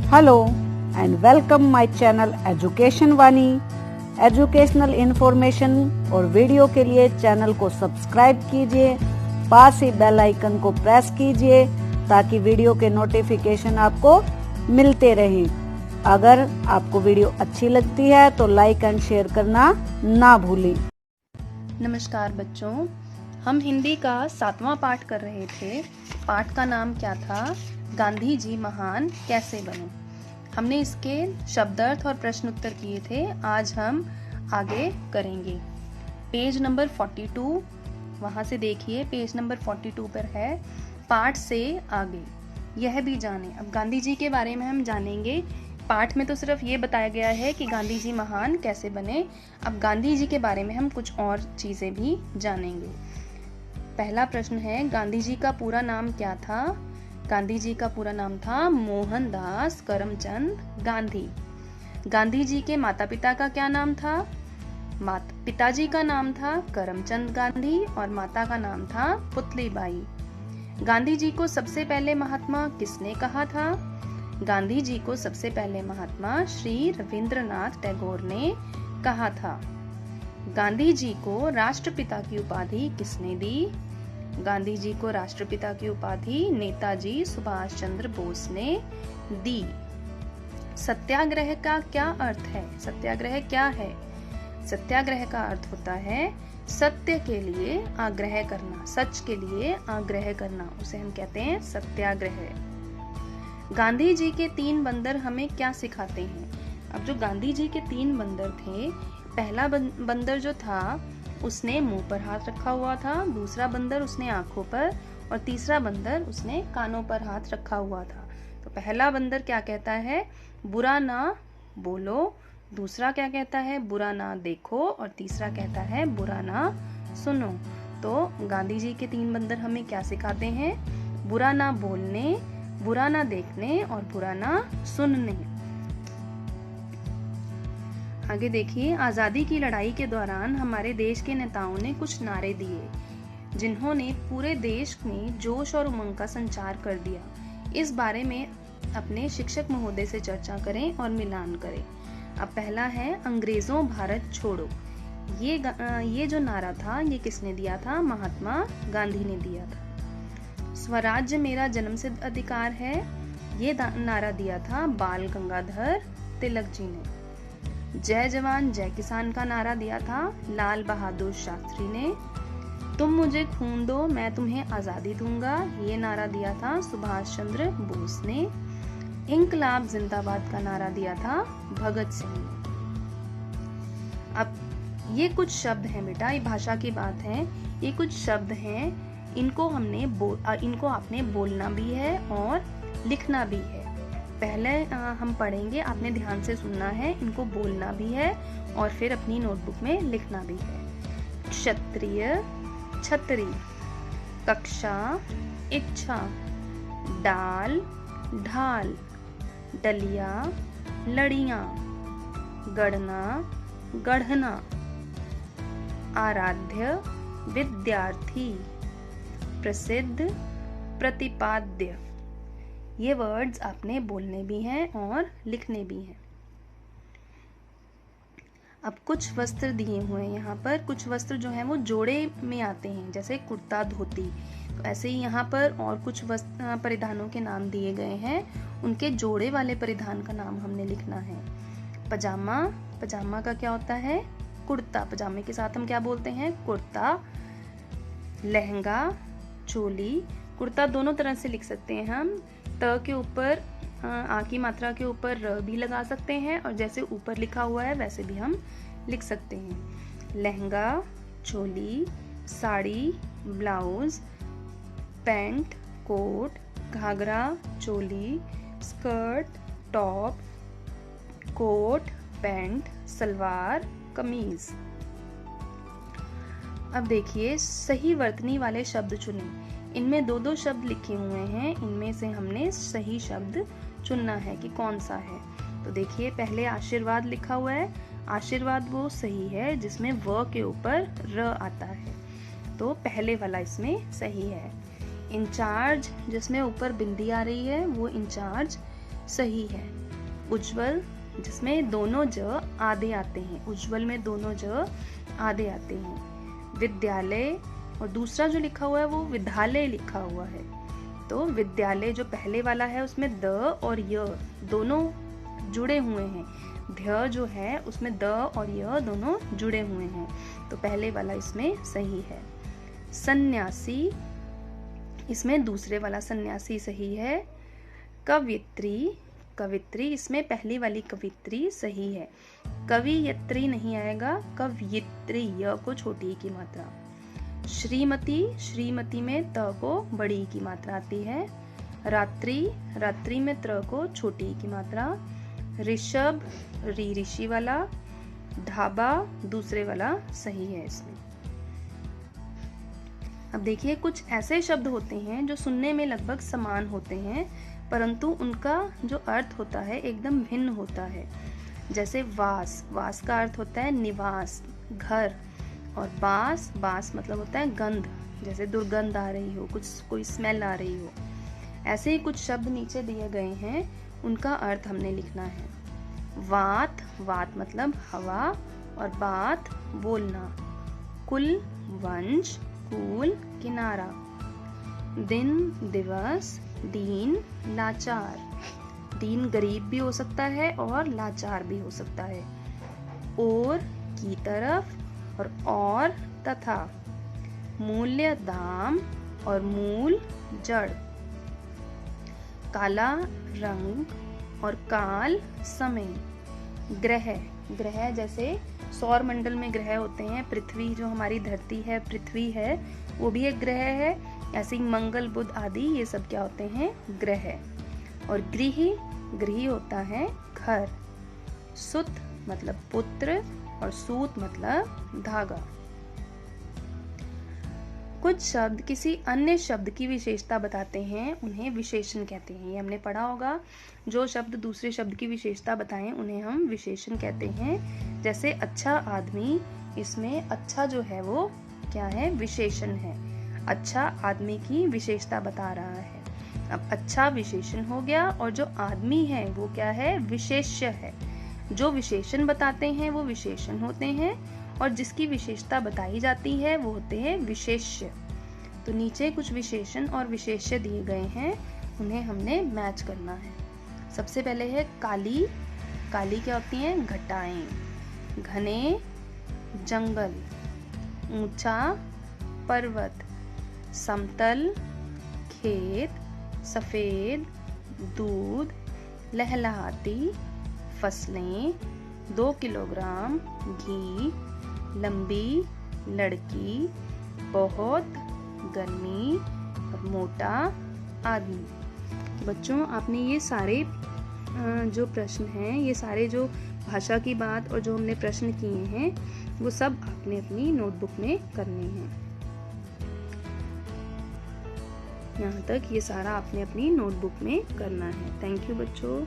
Hello and welcome my channel education Vani. Educational information और video के लिए चैनल को सब्सक्राइब कीजिए, पास ही बेल आइकन को प्रेस कीजिए ताकि वीडियो के नोटिफिकेशन आपको मिलते रहें। अगर आपको वीडियो अच्छी लगती है तो लाइक एंड शेयर करना ना भूलें। नमस्कार बच्चों, हम हिंदी का 7वां पाठ कर रहे थे। पाठ का नाम क्या था? गांधी जी महान कैसे बने। हमने इसके शब्दार्थ और प्रश्न उत्तर किए थे। आज हम आगे करेंगे। पेज नंबर 42, वहां से देखिए, पेज नंबर 42 पर है पाठ से आगे यह भी जाने। अब गांधी जी के बारे में हम जानेंगे। पाठ में तो सिर्फ ये बताया गया है कि गांधी जी महान कैसे बने। अब गांधी जी के बारे में हम कुछ और चीजें भी जानेंगे। पहला प्रश्न है, गांधी जी का पूरा नाम क्या था? गांधी जी का पूरा नाम था मोहनदास करमचंद गांधी। गांधी जी के माता पिता का क्या नाम था? पिताजी का नाम था करमचंद गांधी और माता का नाम था पुतलीबाई। गांधी जी को सबसे पहले महात्मा किसने कहा था? गांधी जी को सबसे पहले महात्मा श्री रविंद्रनाथ टैगोर ने कहा था। गांधी जी को राष्ट्रपिता की उपाधि किसने दी? गांधी जी को राष्ट्रपिता की उपाधि नेताजी सुभाष चंद्र बोस ने दी। सत्याग्रह का क्या अर्थ है? सत्याग्रह क्या है? सत्याग्रह का अर्थ होता है सत्य के लिए आग्रह करना, सच के लिए आग्रह करना, उसे हम कहते हैं सत्याग्रह। गांधी जी के 3 बंदर हमें क्या सिखाते हैं? अब जो गांधी जी के 3 बंदर थे, पहला बंदर जो था उसने मुंह पर हाथ रखा हुआ था, दूसरा बंदर उसने आंखों पर और तीसरा बंदर उसने कानों पर हाथ रखा हुआ था। तो पहला बंदर क्या कहता है? बुरा ना बोलो। दूसरा क्या कहता है? बुरा ना देखो। और तीसरा कहता है बुरा ना सुनो। तो गांधी जी के 3 बंदर हमें क्या सिखाते हैं? बुरा ना बोलने, बुरा ना देखने और बुरा ना सुनने। आगे देखिए, आजादी की लड़ाई के दौरान हमारे देश के नेताओं ने कुछ नारे दिए जिन्होंने पूरे देश में जोश और उमंग का संचार कर दिया। इस बारे में अपने शिक्षक महोदय से चर्चा करें और मिलान करें। अब पहला है अंग्रेजों भारत छोड़ो। ये जो नारा था, ये किसने दिया था? महात्मा गांधी ने दिया था। स्वराज्य मेरा जन्मसिद्ध अधिकार है, ये नारा दिया था बाल गंगाधर तिलक जी ने। जय जवान जय किसान का नारा दिया था लाल बहादुर शास्त्री ने। तुम मुझे खून दो, मैं तुम्हें आजादी दूंगा, ये नारा दिया था सुभाष चंद्र बोस ने। इंकलाब जिंदाबाद का नारा दिया था भगत सिंह ने। अब ये कुछ शब्द हैं बेटा, ये भाषा की बात है। ये कुछ शब्द हैं, इनको आपने बोलना भी है और लिखना भी है। पहले हम पढ़ेंगे, आपने ध्यान से सुनना है, इनको बोलना भी है और फिर अपनी नोटबुक में लिखना भी है। क्षत्रिय छतरी, कक्षा इच्छा, डाल ढाल, डलिया लड़ियां, गढ़ना गढ़ना, आराध्य विद्यार्थी, प्रसिद्ध प्रतिपाद्य। ये वर्ड्स आपने बोलने भी हैं और लिखने भी हैं। अब कुछ वस्त्र दिए हुए हैं यहाँ पर। कुछ वस्त्र जो हैं वो जोड़े में आते हैं, जैसे कुर्ता धोती। तो ऐसे ही यहाँ पर और कुछ परिधानों के नाम दिए गए हैं, उनके जोड़े वाले परिधान का नाम हमने लिखना है। पजामा, पजामा का क्या होता है? कुर्ता। पजामे के साथ हम क्या बोलते हैं? कुर्ता। लहंगा, चोली। कुर्ता दोनों तरह से लिख सकते हैं हम। त के ऊपर आ की मात्रा के ऊपर र भी लगा सकते हैं और जैसे ऊपर लिखा हुआ है वैसे भी हम लिख सकते हैं। Lehenga, choli, sari, blouse, pant, coat, ghagra, choli, skirt, top, coat, pant, salwar, kameez. अब देखिए, सही वर्तनी वाले शब्द चुनें। इनमें 2-2 शब्द लिखे हुए हैं, इनमें से हमने सही शब्द चुनना है कि कौन सा है। तो देखिए, पहले आशीर्वाद लिखा हुआ है। आशीर्वाद वो सही है जिसमें व के ऊपर र आता है, तो पहले वाला इसमें सही है। इंचार्ज, जिसमें ऊपर बिंदी आ रही है, वो इंचार्ज सही है। उज्ज्वल जिसमें दोनों ज आधे आते हैं, उज्ज्वल में दोनों ज आधे आते हैं। विद्यालय और दूसरा जो लिखा हुआ है वो विद्यालय लिखा हुआ है, तो विद्यालय जो पहले वाला है उसमें द और य दोनों जुड़े हुए हैं। ध्य जो है उसमें द और य दोनों जुड़े हुए हैं, तो पहले वाला इसमें सही है। सन्यासी, इसमें दूसरे वाला सन्यासी सही है। कवियत्री, कवित्री इसमें पहली वाली कवित्री सही है। कवियत्री नहीं आएगा, कवियत्री य को छोटी की मात्रा। श्रीमती, श्रीमती में त को बड़ी की मात्रा आती है। रात्रि, रात्रि में त्र को छोटी की मात्रा। ऋषभ री ऋषि वाला। ढाबा दूसरे वाला सही है इसमें। अब देखिए कुछ ऐसे शब्द होते हैं जो सुनने में लगभग समान होते हैं, परंतु उनका जो अर्थ होता है एकदम भिन्न होता है। जैसे वास, वास का अर्थ होता है निवास, घर। और बास, बास मतलब होता है गंध, जैसे दुर्गंध आ रही हो, कुछ कोई स्मेल आ रही हो। ऐसे ही कुछ शब्द नीचे दिए गए हैं, उनका अर्थ हमने लिखना है। वात, वात मतलब हवा, और बात बोलना। कुल, वंश, कूल, किनारा। दिन, दिवस। दीन, लाचार। दीन गरीब भी हो सकता है और लाचार भी हो सकता है। और, की तरफ, और तथा। मूल्य, दाम, और मूल, जड़। काला, रंग, और काल, समय। ग्रह, ग्रह जैसे सौर मंडल में ग्रह होते हैं, पृथ्वी जो हमारी धरती है, पृथ्वी है, वो भी एक ग्रह है। ऐसे मंगल, बुध आदि ये सब क्या होते हैं, ग्रह। और गृह, गृह होता है घर। सुत मतलब पुत्र, और सूत मतलब धागा। कुछ शब्द किसी अन्य शब्द की विशेषता बताते हैं, उन्हें विशेषण कहते हैं। ये हमने पढ़ा होगा, जो शब्द दूसरे शब्द की विशेषता बताएं उन्हें हम विशेषण कहते हैं। जैसे अच्छा आदमी, इसमें अच्छा जो है वो क्या है, विशेषण है। अच्छा आदमी की विशेषता बता रहा है। अब अच्छा विशेषण हो गया, और जो आदमी है वो क्या है, विशेष्य है। जो विशेषण बताते हैं वो विशेषण होते हैं, और जिसकी विशेषता बताई जाती है वो होते हैं विशेष्य। तो नीचे कुछ विशेषण और विशेष्य दिए गए हैं, उन्हें हमने मैच करना है। सबसे पहले है काली। काली क्या होती है, घटाएं। घने, जंगल। ऊंचा, पर्वत। समतल, खेत। सफेद, दूध। लहलहाती, फसलें। 2 किलोग्राम, घी। लंबी, लड़की। बहुत, गर्मी। और मोटा, आदमी। बच्चों आपने ये सारे जो प्रश्न हैं, ये सारे जो भाषा की बात और जो हमने प्रश्न किए हैं, वो सब आपने अपनी नोटबुक में करने हैं। यहाँ तक ये सारा आपने अपनी नोटबुक में करना है। थैंक यू बच्चों।